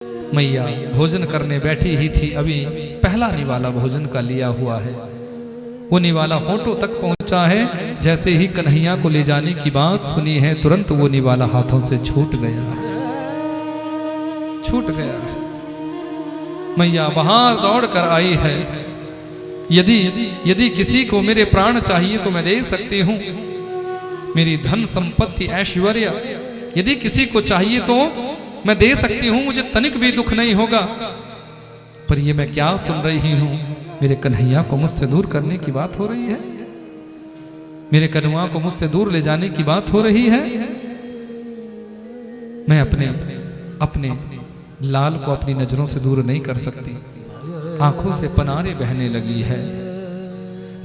मैया भोजन करने बैठी ही थी, अभी पहला निवाला भोजन का लिया हुआ है। वो निवाला होठों तक पहुंचा है। जैसे ही कन्हैया को ले जाने की बात सुनी है, तुरंत वो निवाला हाथों से छूट गया है, छूट गया है। मैया बाहर दौड़ कर आई है। यदि किसी को मेरे प्राण चाहिए तो मैं दे सकती हूं, मेरी धन संपत्ति ऐश्वर्य यदि किसी को चाहिए तो मैं दे सकती हूं, मुझे तनिक भी दुख नहीं होगा। पर ये मैं क्या सुन रही हूं, मेरे कन्हैया को मुझसे दूर करने की बात हो रही है, मेरे कन्हैया को मुझसे दूर ले जाने की बात हो रही है। मैं अपने लाल को अपनी नजरों से दूर नहीं कर सकती। आंखों से पनारे बहने लगी है।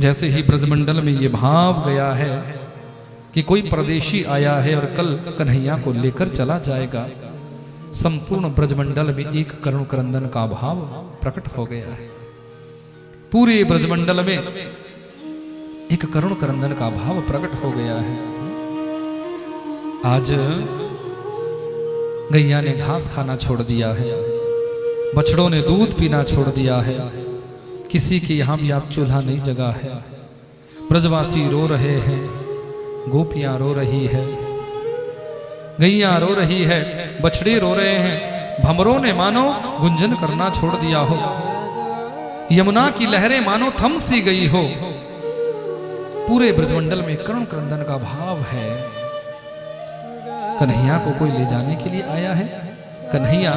जैसे ही ब्रजमंडल में ये भाव गया है कि कोई परदेशी आया है और कल कन्हैया को लेकर चला जाएगा, संपूर्ण ब्रजमंडल में एक करुण क्रंदन का भाव प्रकट हो गया है। पूरे ब्रजमंडल में एक करुण क्रंदन का भाव प्रकट हो गया है। आज गैया ने घास खाना छोड़ दिया है, बछड़ों ने दूध पीना छोड़ दिया है, किसी के यहां भी आप चूल्हा नहीं जगा है। ब्रजवासी रो रहे हैं, गोपियां रो रही है, गैया रो रही है, बछड़े रो रहे हैं, भंवरों ने मानो गुंजन करना छोड़ दिया हो, यमुना की लहरें मानो थम सी गई हो। पूरे ब्रजमंडल में करुण क्रंदन का भाव है। कन्हैया को कोई ले जाने के लिए आया है। कन्हैया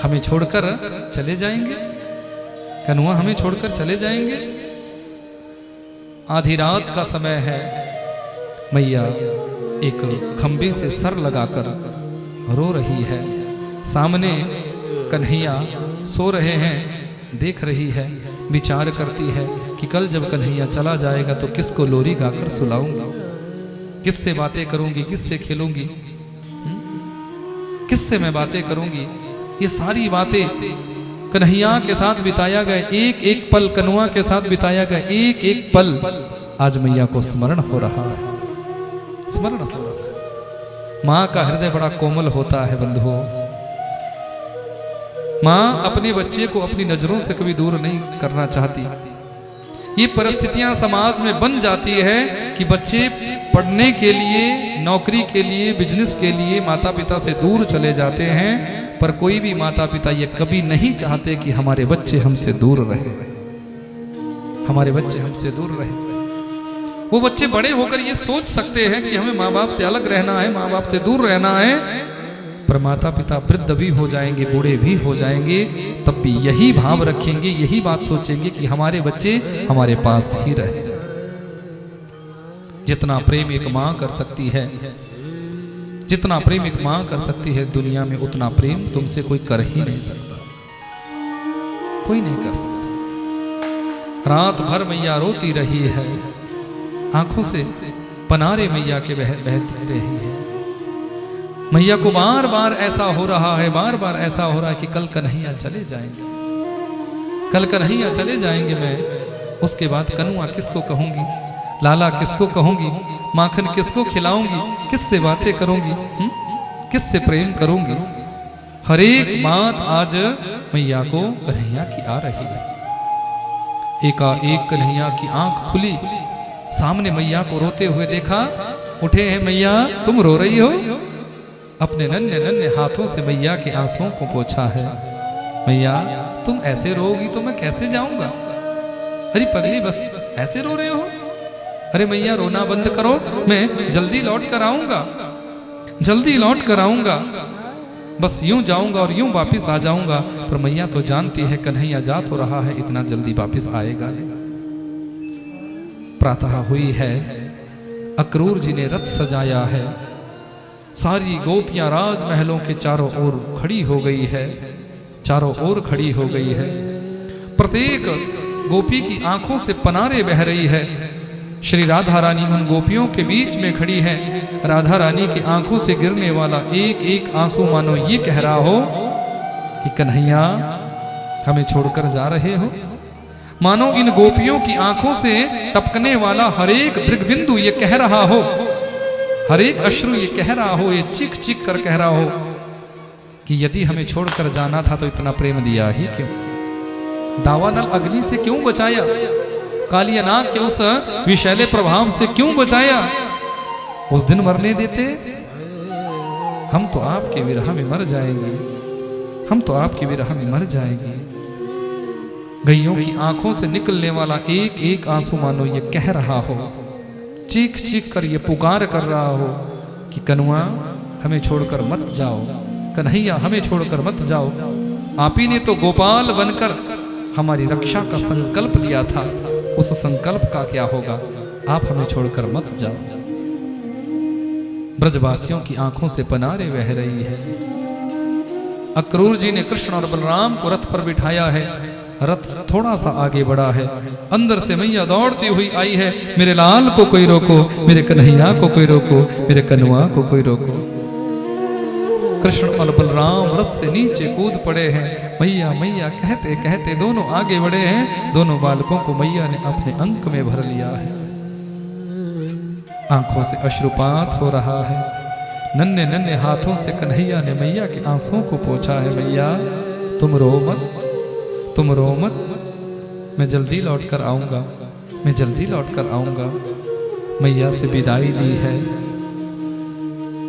हमें छोड़कर चले जाएंगे, कन्हैया हमें छोड़कर चले जाएंगे। आधी रात का समय है। मैया एक खंबे से सर लगाकर रो रही है। सामने कन्हैया सो रहे हैं, देख रही है, विचार करती है कि कल जब कन्हैया चला जाएगा तो किसको लोरी गाकर सुलाऊंगी, किससे बातें करूंगी, किससे खेलूंगी, किससे मैं बातें करूंगी। ये सारी बातें कन्हैया के साथ बिताया गया, एक एक पल कन्हैया के साथ बिताया गया, एक एक पल आज मैया को स्मरण हो रहा है, स्मरण हो रहा है। मां का हृदय बड़ा कोमल होता है बंधुओं। मां अपने बच्चे को अपनी नजरों से कभी दूर नहीं करना चाहती। ये परिस्थितियां समाज में बन जाती है कि बच्चे पढ़ने के लिए, नौकरी के लिए, बिजनेस के लिए माता पिता से दूर चले जाते हैं। पर कोई भी माता पिता ये कभी नहीं चाहते कि हमारे बच्चे हमसे दूर रहे, हमारे बच्चे हमसे दूर रहे। वो बच्चे बड़े होकर ये सोच सकते हैं कि हमें माँ बाप से अलग रहना है, माँ बाप से दूर रहना है, पर माता पिता वृद्ध भी हो जाएंगे, बूढ़े भी हो जाएंगे, तब भी यही भाव रखेंगे, यही बात सोचेंगे कि हमारे बच्चे हमारे पास ही रहे। जितना प्रेम एक माँ कर सकती है, जितना प्रेम एक माँ कर सकती है दुनिया में, उतना प्रेम तुमसे कोई कर ही नहीं सकता, कोई नहीं कर सकता। रात भर मैया रोती रही है, आंखों से पनारे मैया के बहती रही है। मैया को बार बार ऐसा हो रहा है, बार बार ऐसा हो रहा है कि कल कन्हैया चले जाएंगे, कल कन्हैया चले जाएंगे, मैं उसके बाद कन्हैया किसको कहूंगी, लाला किसको कहूंगी, माखन किसको खिलाऊंगी, किससे बातें करूंगी, किससे प्रेम करूंगी। हर एक बात आज मैया को कन्हैया की आ रही है। एकाएक कन्हैया की आंख खुली, सामने मैया को रोते हुए देखा। उठे हैं मैया, तुम रो रही हो? अपने नन्हे नन्हे हाथों से मैया के आंसुओं को पोंछा है। मैया तुम ऐसे रोगी तो मैं कैसे जाऊंगा? अरे पगली बस ऐसे रो रहे हो? अरे मैया रोना बंद करो, मैं जल्दी लौट कर आऊंगा, जल्दी लौट कर आऊंगा, बस यूं जाऊंगा और यूं वापिस आ जाऊंगा। पर मैया तो जानती है कन्हैया जा तो रहा है, इतना जल्दी वापिस आएगा नहीं। प्रातः हुई है, अक्रूर जी ने रथ सजाया है, सारी गोपियां राजमहलों के चारों ओर खड़ी हो गई है, चारों ओर खड़ी हो गई है। प्रत्येक गोपी की आंखों से पनारे बह रही है। श्री राधा रानी उन गोपियों के बीच में खड़ी है। राधा रानी की आंखों से गिरने वाला एक एक आंसू मानो ये कह रहा हो कि कन्हैया हमें छोड़कर जा रहे हो। मानो इन गोपियों की आंखों से टपकने वाला हर एक दृग्बिंदु ये कह रहा हो, हर एक अश्रु ये कह रहा हो, ये चीख चीख कर कह रहा हो कि यदि हमें छोड़कर जाना था तो इतना प्रेम दिया ही क्यों, दावानल अग्नि से क्यों बचाया, कालियानाग के उस विषैले प्रभाव से क्यों बचाया, उस दिन मरने देते। हम तो आपके विरह में मर जाएंगे, हम तो आपके विरह में मर जाएंगे। गैयों की आंखों से निकलने वाला एक एक आंसू मानो ये कह रहा हो, चीख चीख कर ये पुकार कर रहा हो कि कन्वा हमें छोड़कर मत जाओ, कन्हैया हमें छोड़कर मत जाओ। आप ही ने तो गोपाल बनकर हमारी रक्षा का संकल्प लिया था, उस संकल्प का क्या होगा, आप हमें छोड़कर मत जाओ। ब्रजवासियों की आंखों से पनारे बह रही है। अक्रूर जी ने कृष्ण और बलराम को रथ पर बिठाया है, रथ थोड़ा सा आगे बढ़ा है, अंदर से मैया दौड़ती हुई आई है, मेरे लाल को कोई रोको, मेरे कन्हैया को कोई रोको, मेरे कन्वा को कोई रोको। कृष्ण और बलराम रथ से नीचे कूद पड़े हैं, मैया मैया कहते कहते दोनों आगे बढ़े हैं। दोनों बालकों को मैया ने अपने अंक में भर लिया है। आंखों से अश्रुपात हो रहा है, नन्हे नन्हे हाथों से कन्हैया ने मैया के आंसुओं को पोंछा है। मैया तुम रो मत, तुम रो मत, मैं जल्दी लौट कर आऊंगा, मैं जल्दी लौट कर आऊंगा। मैया से विदाई ली है,